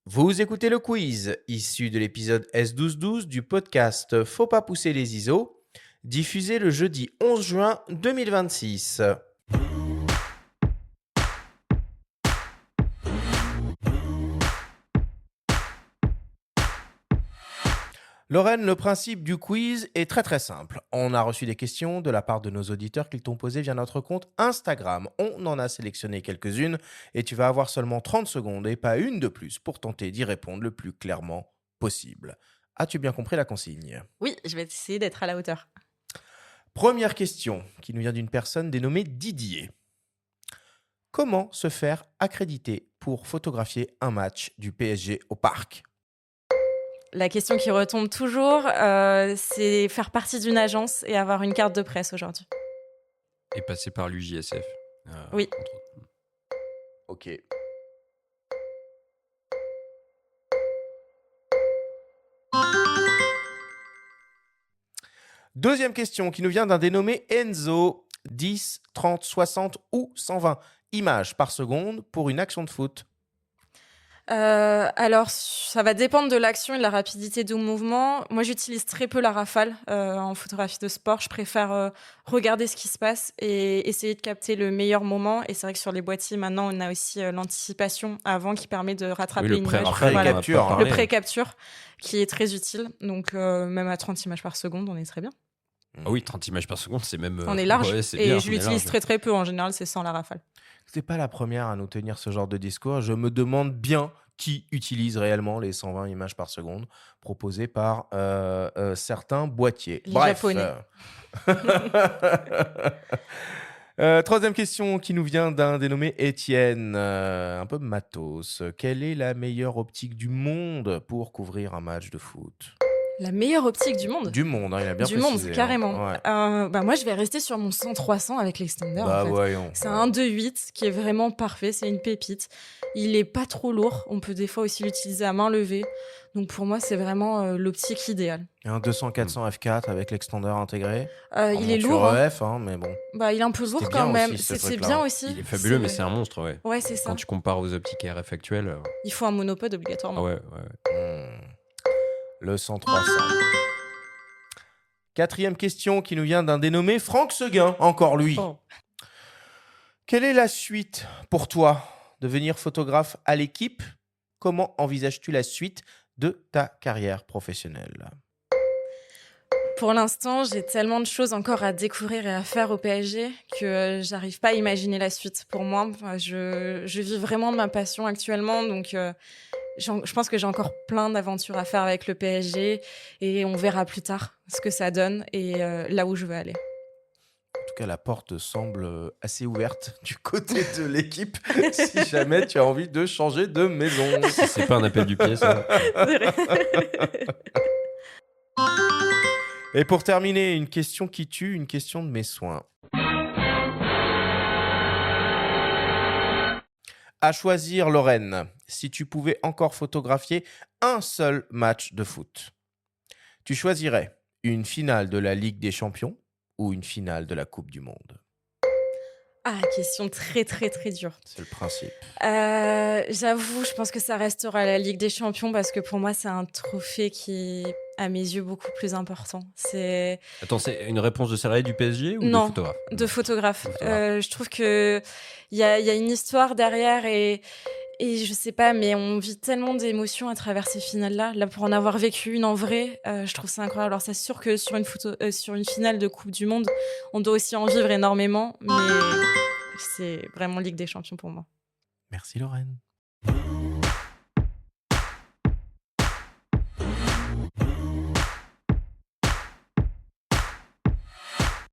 Vous écoutez le quiz, issu de l'épisode S1212 du podcast Faut pas pousser les ISO, diffusé le jeudi 11 juin 2026. Lorraine, le principe du quiz est très simple. On a reçu des questions de la part de nos auditeurs qu'ils t'ont posées via notre compte Instagram. On en a sélectionné quelques-unes et tu vas avoir seulement 30 secondes et pas une de plus pour tenter d'y répondre le plus clairement possible. As-tu bien compris la consigne ? Oui, je vais essayer d'être à la hauteur. Première question qui nous vient d'une personne dénommée Didier. Comment se faire accréditer pour photographier un match du PSG au parc ? La question qui retombe toujours, c'est faire partie d'une agence et avoir une carte de presse aujourd'hui. Et passer par l'UJSF. Oui. Entre autres. Ok. Deuxième question qui nous vient d'un dénommé Enzo. 10, 30, 60 ou 120 images par seconde pour une action de foot. Alors, ça va dépendre de l'action et de la rapidité du mouvement. Moi, j'utilise très peu la rafale en photographie de sport. Je préfère regarder ce qui se passe et essayer de capter le meilleur moment. Et c'est vrai que sur les boîtiers, maintenant, on a aussi l'anticipation avant qui permet de rattraper le une image. pré-capture, Le pré-capture qui est très utile. Donc, même à 30 images par seconde, on est très bien. Ah oui, 30 images par seconde, c'est même. On est large. Ouais, c'est et bien, je on est l'utilise large. très peu. En général, c'est sans la rafale. C'est pas la première à nous tenir ce genre de discours. Je me demande bien qui utilise réellement les 120 images par seconde proposées par certains boîtiers. Les Japonais. Troisième question qui nous vient d'un dénommé Étienne, un peu matos. Quelle est la meilleure optique du monde pour couvrir un match de foot ? La meilleure optique du monde. Du monde, hein, il a bien Du précisé. monde, carrément. Ouais. Moi, je vais rester sur mon 100-300 avec l'extender. Bah en fait. voyons. C'est un 2.8 qui est vraiment parfait. C'est une pépite. Il est pas trop lourd. On peut des fois aussi l'utiliser à main levée. Donc pour moi, c'est vraiment l'optique idéale. Un 200-400 f4 avec l'extender intégré. Il est lourd. Sur EF, hein, mais bon. Il est un peu lourd C'était quand bien même. aussi, ce C'est truc-là. bien aussi. Il est fabuleux, mais c'est un monstre, ouais. Ouais, c'est ça. Quand tu compares aux optiques RF actuelles. Il faut un monopode obligatoirement. Ah ouais. Le 100-300. Quatrième question qui nous vient d'un dénommé Franck Seguin, encore lui. Oh. Quelle est la suite pour toi ? Devenir photographe à l'équipe ? Comment envisages-tu la suite de ta carrière professionnelle ? Pour l'instant, j'ai tellement de choses encore à découvrir et à faire au PSG que j'arrive pas à imaginer la suite. Pour moi, je vis vraiment ma passion actuellement, donc je pense que j'ai encore plein d'aventures à faire avec le PSG et on verra plus tard ce que ça donne et là où je veux aller. En tout cas, la porte semble assez ouverte du côté de l'équipe si jamais tu as envie de changer de maison. C'est pas un appel du pied, ça. Et pour terminer, une question qui tue, une question de mes soins. À choisir, Lorraine, si tu pouvais encore photographier un seul match de foot, tu choisirais une finale de la Ligue des Champions ou une finale de la Coupe du Monde ? Ah, question très dure. C'est le principe. J'avoue, je pense que ça restera la Ligue des Champions parce que pour moi, c'est un trophée qui est, à mes yeux, beaucoup plus important. Attends, c'est une réponse de salarié du PSG ou Non, de photographe ? de photographe. De photographe. Je trouve que il y a une histoire derrière et je sais pas, mais on vit tellement d'émotions à travers ces finales-là. Là, pour en avoir vécu une en vrai, je trouve ça incroyable. Alors, c'est sûr que sur une finale de Coupe du Monde, on doit aussi en vivre énormément, mais c'est vraiment Ligue des Champions pour moi. Merci Lorraine.